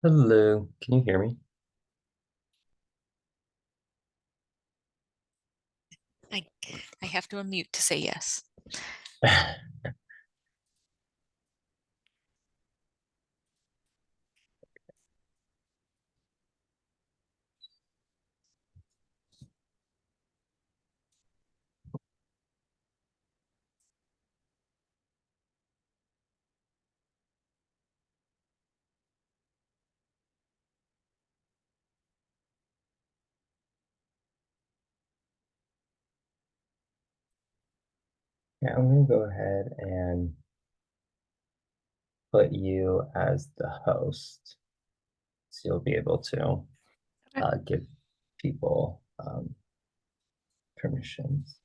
Hello, can you hear me? I I have to unmute to say yes. Yeah, I'm gonna go ahead and put you as the host, so you'll be able to Okay. give people permissions.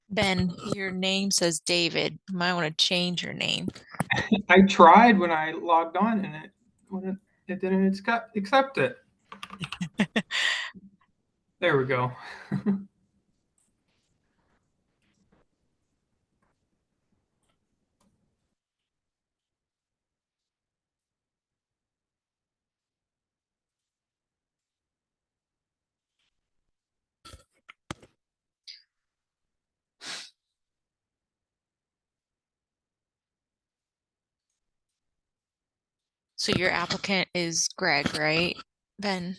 Ben, your name says David. You might want to change your name. I tried when I logged on and it didn't accept it. There we go. So your applicant is Greg, right? Ben.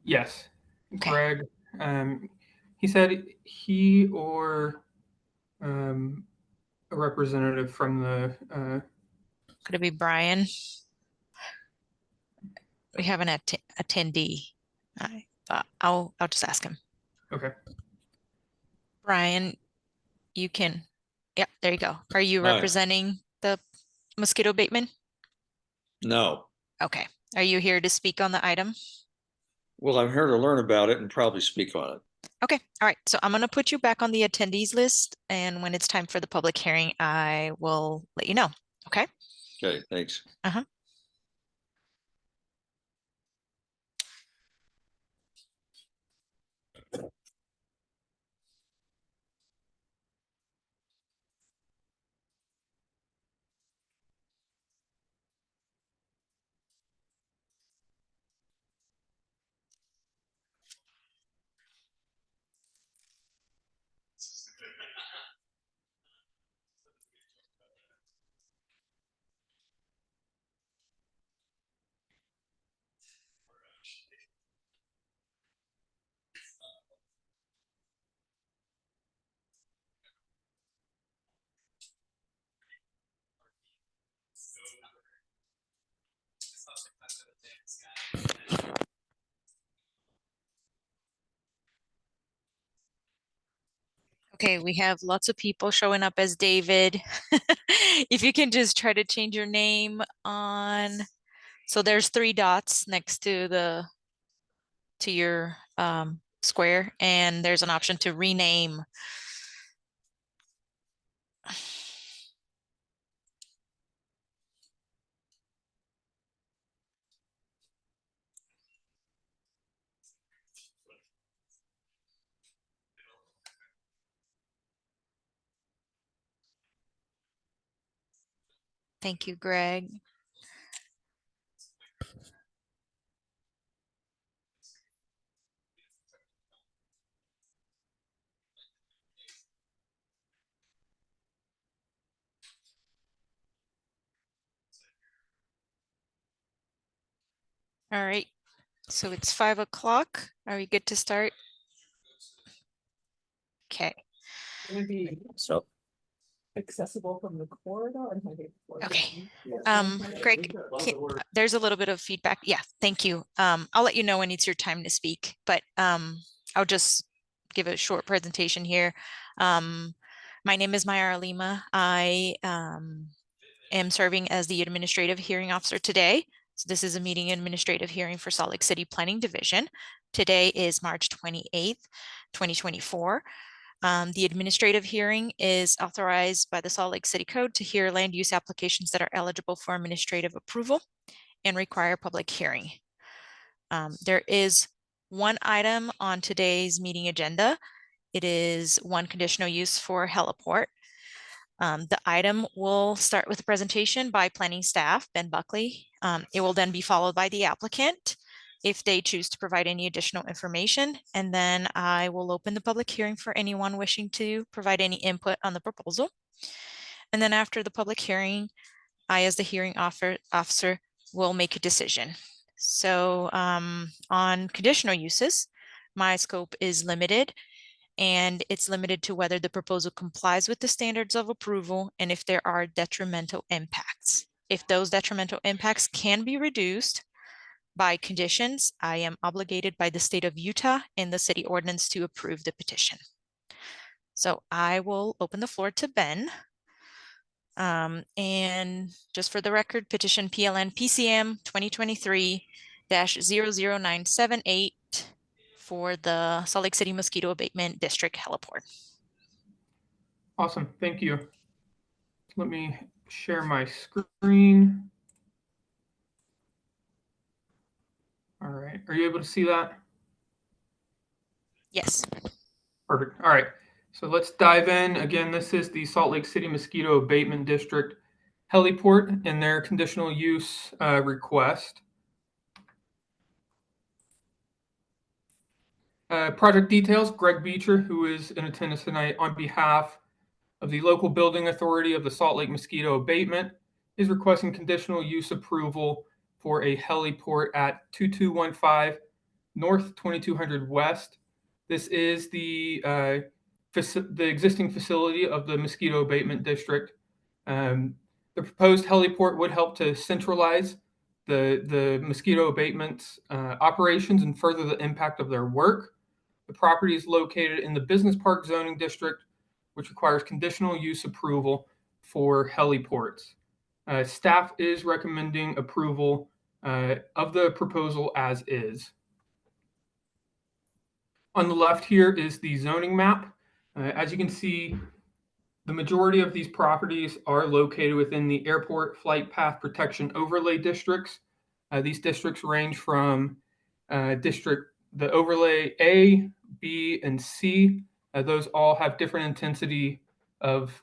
Yes, Okay. Greg. He said he or a representative from the. Could it be Brian? We have an attendee. I thought I'll just ask him. Okay. Brian, you can. Yep, there you go. Are you Hi. representing the mosquito abatement? No. Okay. Are you here to speak on the item? Well, I'm here to learn about it and probably speak on it. Okay. All right. So I'm going to put you back on the attendees list. And when it's time for the public hearing, I will let you know. Okay. Okay, thanks. Uh-huh. Okay, we have lots of people showing up as David. If you can just try to change your name on, so there's three dots next to your square, and there's an option to rename. Thank you, Greg. All right, so it's 5 o'clock. Are we good to start? Okay. So accessible from the corridor and having. Okay. Greg, there's a little bit of feedback. Yeah, thank you. I'll let you know when it's your time to speak, but I'll just give a short presentation here. My name is Maya Lima. I am serving as the administrative hearing officer today. So this is a meeting administrative hearing for Salt Lake City Planning Division. Today is March 28th, 2024. The administrative hearing is authorized by the Salt Lake City Code to hear land use applications that are eligible for administrative approval and require public hearing. There is one item on today's meeting agenda. It is one conditional use for heliport. The item will start with a presentation by planning staff, Ben Buckley. It will then be followed by the applicant if they choose to provide any additional information. And then I will open the public hearing for anyone wishing to provide any input on the proposal. And then after the public hearing, I, as the hearing officer, will make a decision. So on conditional uses, my scope is limited, and it's limited to whether the proposal complies with the standards of approval and if there are detrimental impacts. If those detrimental impacts can be reduced by conditions, I am obligated by the state of Utah and the city ordinance to approve the petition. So I will open the floor to Ben. And just for the record, petition PLN PCM 2023-00978 for the Salt Lake City Mosquito Abatement District heliport. Awesome, thank you. Let me share my screen. All right, are you able to see that? Yes. Perfect. All right, so let's dive in. Again, this is the Salt Lake City Mosquito Abatement District heliport and their conditional use request. Project details, Greg Beecher, who is in attendance tonight on behalf of the local building authority of the Salt Lake Mosquito Abatement, is requesting conditional use approval for a heliport at 2215 North 2200 West. This is the existing facility of the Mosquito Abatement District. The proposed heliport would help to centralize the mosquito abatement operations and further the impact of their work. The property is located in the Business Park Zoning District, which requires conditional use approval for heliports. Staff is recommending approval of the proposal as is. On the left here is the zoning map. As you can see, the majority of these properties are located within the Airport Flight Path Protection Overlay Districts. These districts range from the overlay A, B, and C. Those all have different intensity of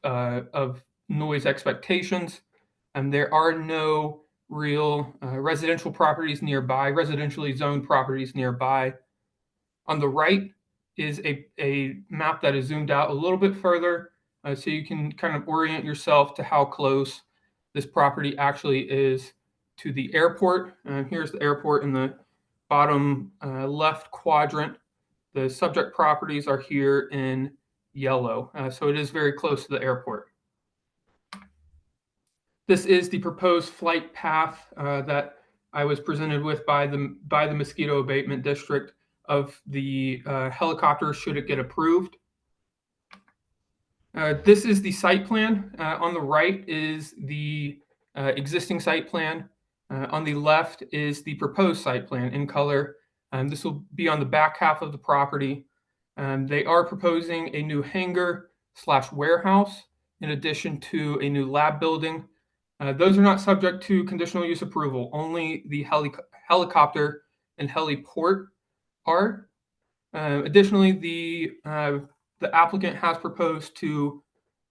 noise expectations. There are no real residential properties nearby, residentially zoned properties nearby. On the right is a map that is zoomed out a little bit further, so you can kind of orient yourself to how close this property actually is to the airport. Here's the airport in the bottom left quadrant. The subject properties are here in yellow, so it is very close to the airport. This is the proposed flight path that I was presented with by the Mosquito Abatement District of the helicopter should it get approved. This is the site plan. On the right is the existing site plan. On the left is the proposed site plan in color. This will be on the back half of the property. They are proposing a new hangar/warehouse in addition to a new lab building. Those are not subject to conditional use approval. Only the helicopter and heliport are. Additionally, the applicant has proposed to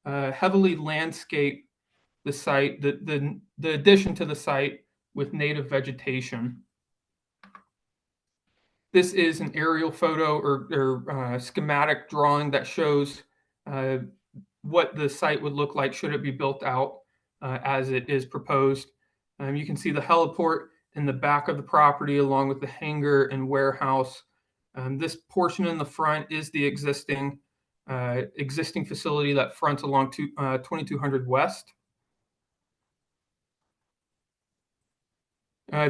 heavily landscape the site, the addition to the site with native vegetation. This is an aerial photo or schematic drawing that shows what the site would look like should it be built out as it is proposed. You can see the heliport in the back of the property along with the hangar and warehouse. This portion in the front is the existing existing facility that fronts along 2200 West.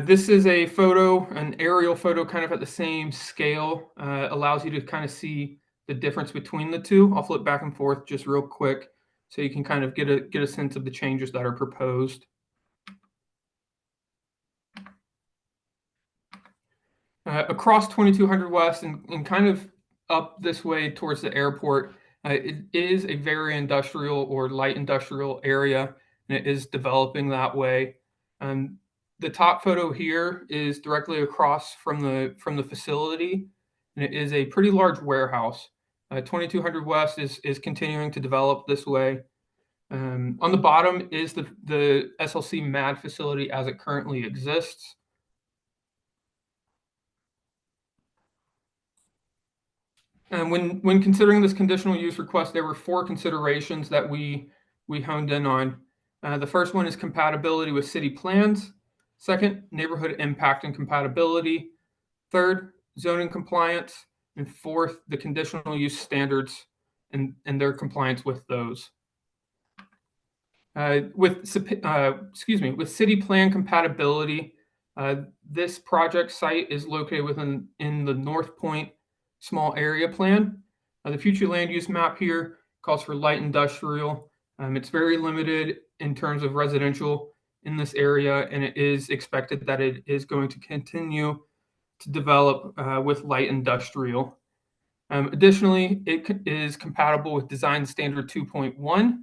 This is a photo, an aerial photo, kind of at the same scale. Allows you to kind of see the difference between the two. I'll flip back and forth just real quick so you can kind of get a sense of the changes that are proposed. Across 2200 West and kind of up this way towards the airport, it is a very industrial or light industrial area, and it is developing that way. The top photo here is directly across from the facility, and it is a pretty large warehouse. 2200 West is continuing to develop this way. On the bottom is the SLC MAD facility as it currently exists. And when considering this conditional use request, there were 4 considerations that we honed in on. The first one is compatibility with city plans. Second, neighborhood impact and compatibility. Third, zoning compliance. And fourth, the conditional use standards and their compliance with those. With city plan compatibility, this project site is located in the North Point small area plan. The future land use map here calls for light industrial. It's very limited in terms of residential in this area, and it is expected that it is going to continue to develop with light industrial. Additionally, it is compatible with Design Standard 2.1.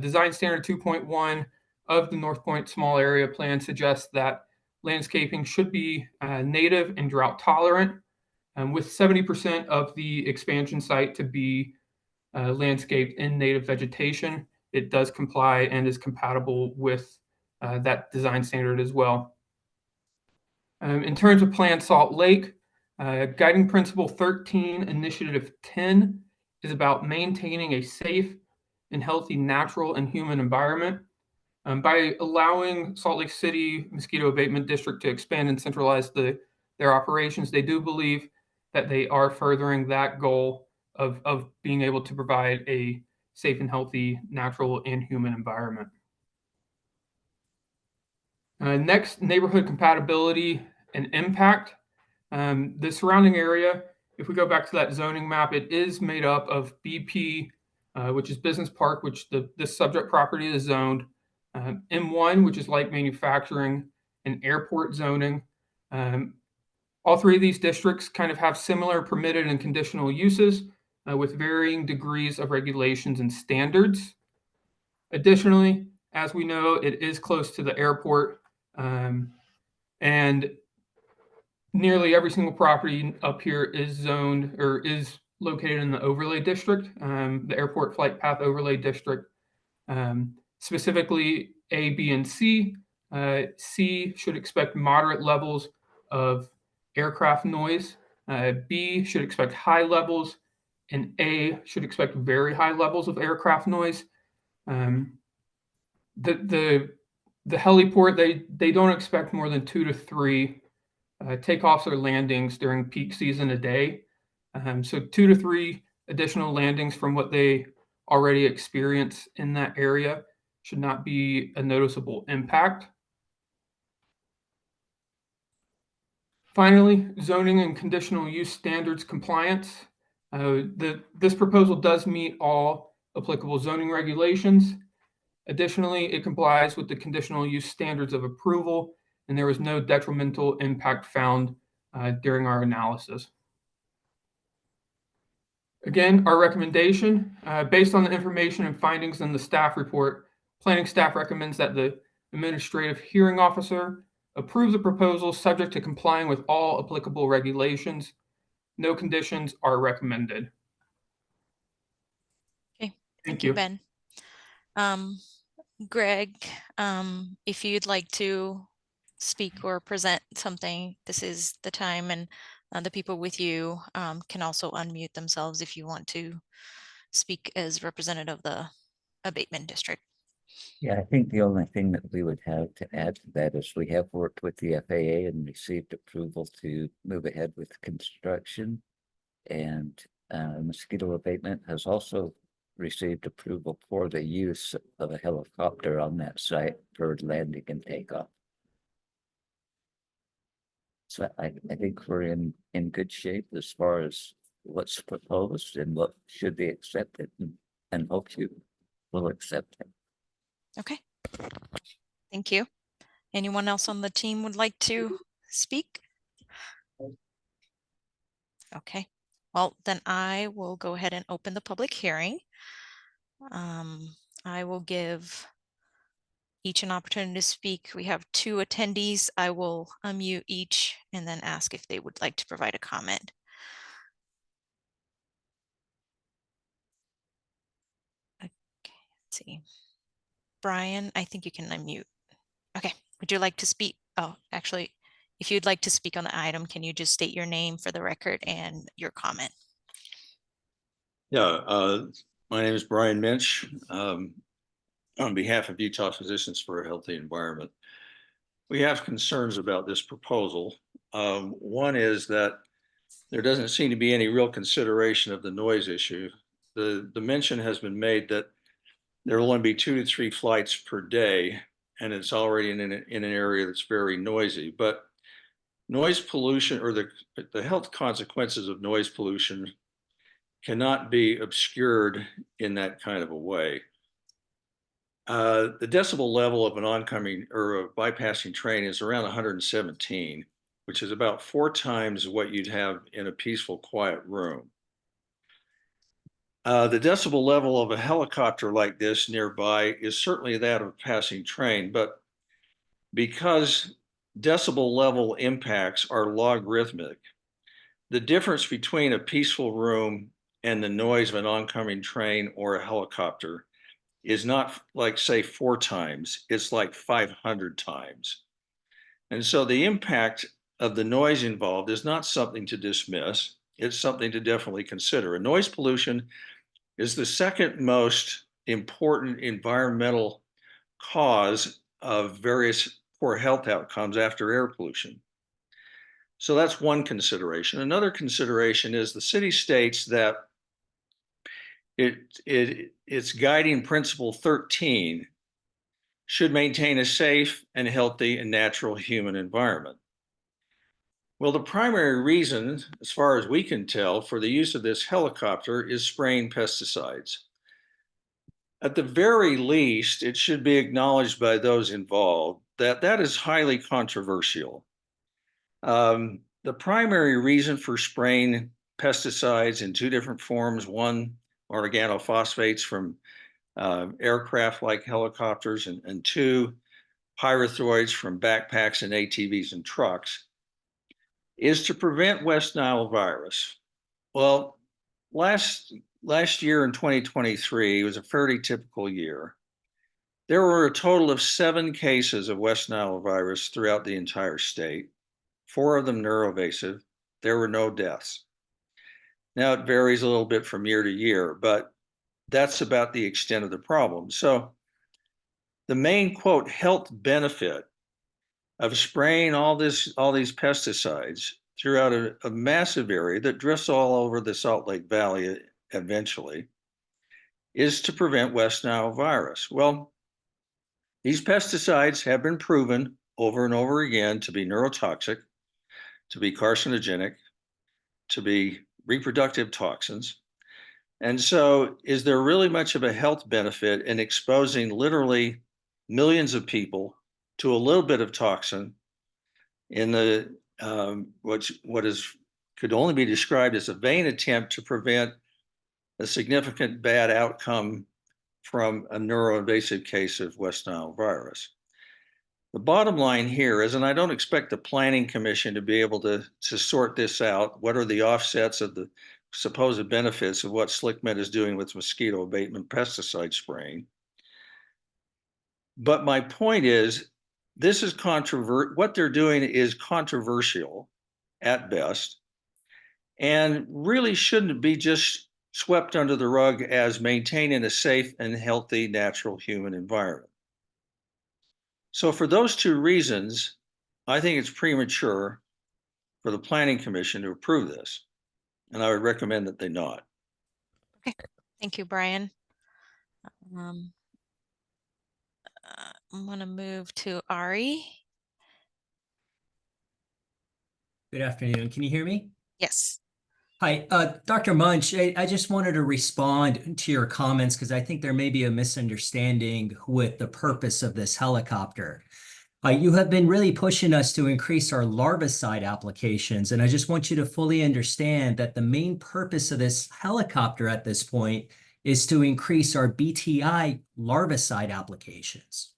Design Standard 2.1 of the North Point Small Area Plan suggests that landscaping should be native and drought tolerant, with 70% of the expansion site to be landscaped in native vegetation. It does comply and is compatible with that design standard as well. In terms of Plan Salt Lake, Guiding Principle 13, Initiative 10 is about maintaining a safe and healthy natural and human environment. By allowing Salt Lake City Mosquito Abatement District to expand and centralize their operations, they do believe that they are furthering that goal of being able to provide a safe and healthy natural and human environment. Next, neighborhood compatibility and impact. The surrounding area, if we go back to that zoning map, it is made up of BP, which is Business Park, which this subject property is zoned, M1, which is light manufacturing, and airport zoning. All 3 of these districts kind of have similar permitted and conditional uses with varying degrees of regulations and standards. Additionally, as we know, it is close to the airport, and nearly every single property up here is zoned or is located in the overlay district, the airport flight path overlay district. Specifically A, B, and C. C should expect moderate levels of aircraft noise. B should expect high levels, and A should expect very high levels of aircraft noise. The heliport, they don't expect more than 2 to 3 takeoffs or landings during peak season a day. So 2 to 3 additional landings from what they already experience in that area should not be a noticeable impact. Finally, zoning and conditional use standards compliance. This proposal does meet all applicable zoning regulations. Additionally, it complies with the conditional use standards of approval, and there was no detrimental impact found during our analysis. Again, our recommendation, based on the information and findings in the staff report, planning staff recommends that the administrative hearing officer approve the proposal subject to complying with all applicable regulations. No conditions are recommended. Okay, Thank you, you. Ben. Greg, if you'd like to speak or present something, this is the time, and the people with you can also unmute themselves if you want to speak as representative of the abatement district. Yeah, I think the only thing that we would have to add to that is we have worked with the FAA and received approval to move ahead with construction. And mosquito abatement has also received approval for the use of a helicopter on that site for landing and takeoff. So I think we're in good shape as far as what's proposed and what should be accepted, and hope you will accept it. Okay. Thank you. Anyone else on the team would like to speak? Okay, well, then I will go ahead and open the public hearing. I will give each an opportunity to speak. We have 2 attendees. I will unmute each and then ask if they would like to provide a comment. Okay, let's see. Brian, I think you can unmute. Okay, would you like to speak? Oh, actually, if you'd like to speak on the item, can you just state your name for the record and your comment? Yeah, my name is Brian Minch. On behalf of Utah Physicians for a Healthy Environment, we have concerns about this proposal. One is that there doesn't seem to be any real consideration of the noise issue. The mention has been made that there will only be 2 to 3 flights per day, and it's already in an area that's very noisy. But noise pollution, or the health consequences of noise pollution, cannot be obscured in that kind of a way. The decibel level of an oncoming or a bypassing train is around 117, which is about 4 times what you'd have in a peaceful, quiet room. The decibel level of a helicopter like this nearby is certainly that of a passing train, but because decibel level impacts are logarithmic, the difference between a peaceful room and the noise of an oncoming train or a helicopter is not like, say, 4 times, it's like 500 times. And so the impact of the noise involved is not something to dismiss, it's something to definitely consider. And noise pollution is the second most important environmental cause of various poor health outcomes after air pollution. So that's one consideration. Another consideration is the city states that its guiding principle 13 should maintain a safe and healthy and natural human environment. Well, the primary reason, as far as we can tell, for the use of this helicopter is spraying pesticides. At the very least, it should be acknowledged by those involved that that is highly controversial. The primary reason for spraying pesticides in 2 different forms, one, organophosphates from aircraft like helicopters, and 2, pyrethroids from backpacks and ATVs and trucks, is to prevent West Nile virus. Well, last year in 2023 was a fairly typical year. There were a total of 7 cases of West Nile virus throughout the entire state, 4 of them neuroinvasive. There were no deaths. Now it varies a little bit from year to year, but that's about the extent of the problem. So the main, quote, health benefit of spraying all these pesticides throughout a massive area that drifts all over the Salt Lake Valley eventually is to prevent West Nile virus. Well, these pesticides have been proven over and over again to be neurotoxic, to be carcinogenic, to be reproductive toxins. And so is there really much of a health benefit in exposing literally millions of people to a little bit of toxin in the could only be described as a vain attempt to prevent a significant bad outcome from a neuroinvasive case of West Nile virus? The bottom line here is, and I don't expect the Planning Commission to be able to sort this out, what are the offsets of the supposed benefits of what SlickMed is doing with mosquito abatement pesticide spraying. But my point is, this is what they're doing is controversial at best, and really shouldn't be just swept under the rug as maintaining a safe and healthy natural human environment. So for those 2 reasons, I think it's premature for the Planning Commission to approve this. and I would recommend that they not. Thank you, Brian. I'm gonna move to Ari. Good afternoon. Can you hear me? Yes. Hi, Dr. Munch. I just wanted to respond to your comments because I think there may be a misunderstanding with the purpose of this helicopter. You have been really pushing us to increase our larvicide applications, and I just want you to fully understand that the main purpose of this helicopter at this point is to increase our BTI larvicide applications.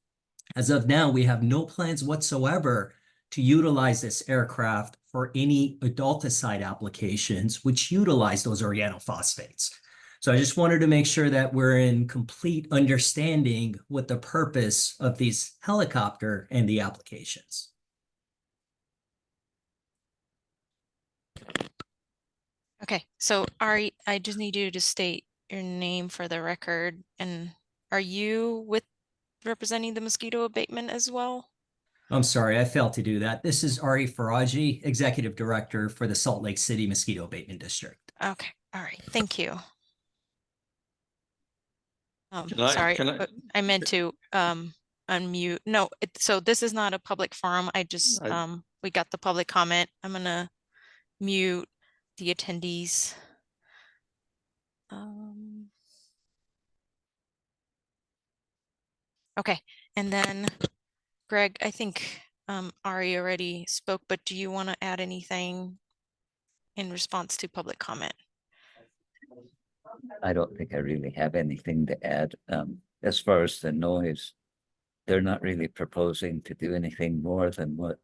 As of now, we have no plans whatsoever to utilize this aircraft for any adulticide applications, which utilize those organophosphates. So I just wanted to make sure that we're in complete understanding with the purpose of these helicopter and the applications. Okay, so Ari, I just need you to state your name for the record. And are you representing the mosquito abatement as well? I'm sorry, I failed to do that. This is Ari Faraji, Executive Director for the Salt Lake City Mosquito Abatement District. Okay, all right, thank you. Can I- I meant to unmute. No, so this is not a public forum. We got the public comment. I'm gonna mute the attendees. Okay, and then Greg, I think Ari already spoke, but do you want to add anything in response to public comment? I don't think I really have anything to add. As far as the noise, they're not really proposing to do anything more than what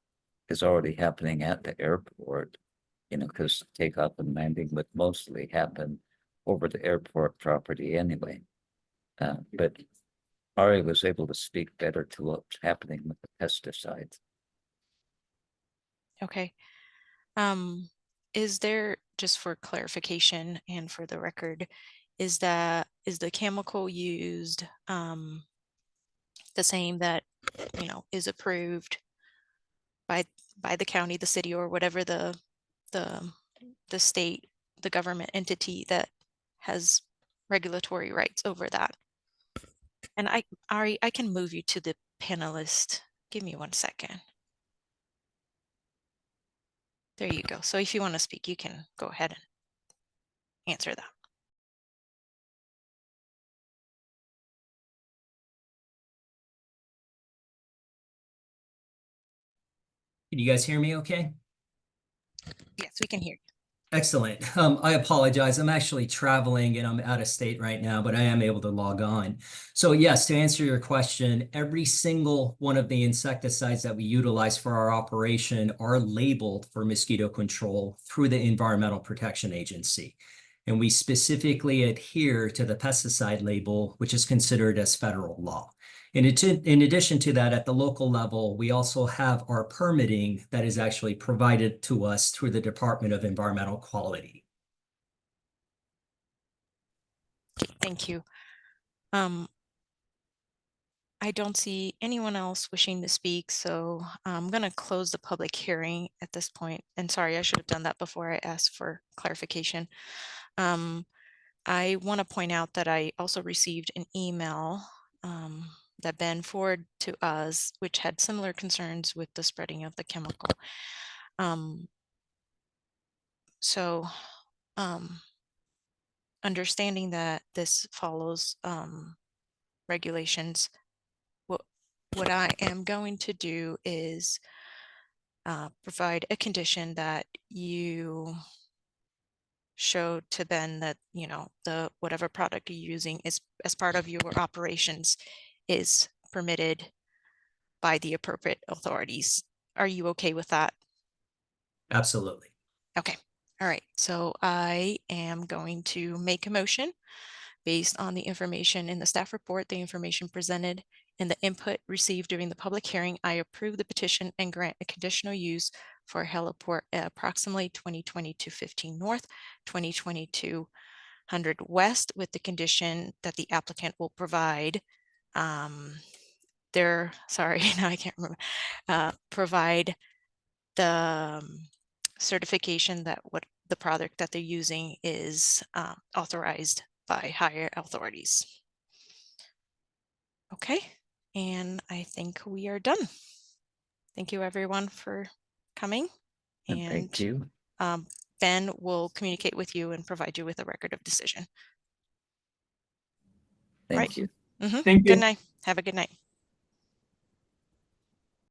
is already happening at the airport. You know, because takeoff and landing would mostly happen over the airport property anyway. But Ari was able to speak better to what's happening with the pesticides. Okay. Is there, just for clarification and for the record, is the chemical used the same that, you know, is approved by the county, the city, or whatever the state, the government entity that has regulatory rights over that? And Ari, I can move you to the panelist. Give me 1 second. There you go. So if you want to speak, you can go ahead and answer that. Can you guys hear me okay? Yes, we can hear you. Excellent. I apologize. I'm actually traveling and I'm out of state right now, but I am able to log on. So yes, to answer your question, every single one of the insecticides that we utilize for our operation are labeled for mosquito control through the Environmental Protection Agency. And we specifically adhere to the pesticide label, which is considered as federal law. In addition to that, at the local level, we also have our permitting that is actually provided to us through the Department of Environmental Quality. Thank you. I don't see anyone else wishing to speak, so I'm going to close the public hearing at this point. And sorry, I should have done that before I asked for clarification. I want to point out that I also received an email that Ben forwarded to us, which had similar concerns with the spreading of the chemical. Understanding that this follows regulations, what I am going to do is provide a condition that you show to Ben that, you know, the whatever product you're using is as part of your operations is permitted by the appropriate authorities. Are you okay with that? Absolutely. Okay. All right. So I am going to make a motion based on the information in the staff report, the information presented, and the input received during the public hearing. I approve the petition and grant a conditional use for a heliport at approximately 2022-15 North, 2200 West, with the condition that the applicant will provide sorry, now I can't remember, provide the certification that the product that they're using is authorized by higher authorities. Okay, and I think we are done. Thank you everyone for coming. And thank you. Ben will communicate with you and provide you with a record of decision. Thank Right. you. Mhm. Thank you. Good night. Have a good night.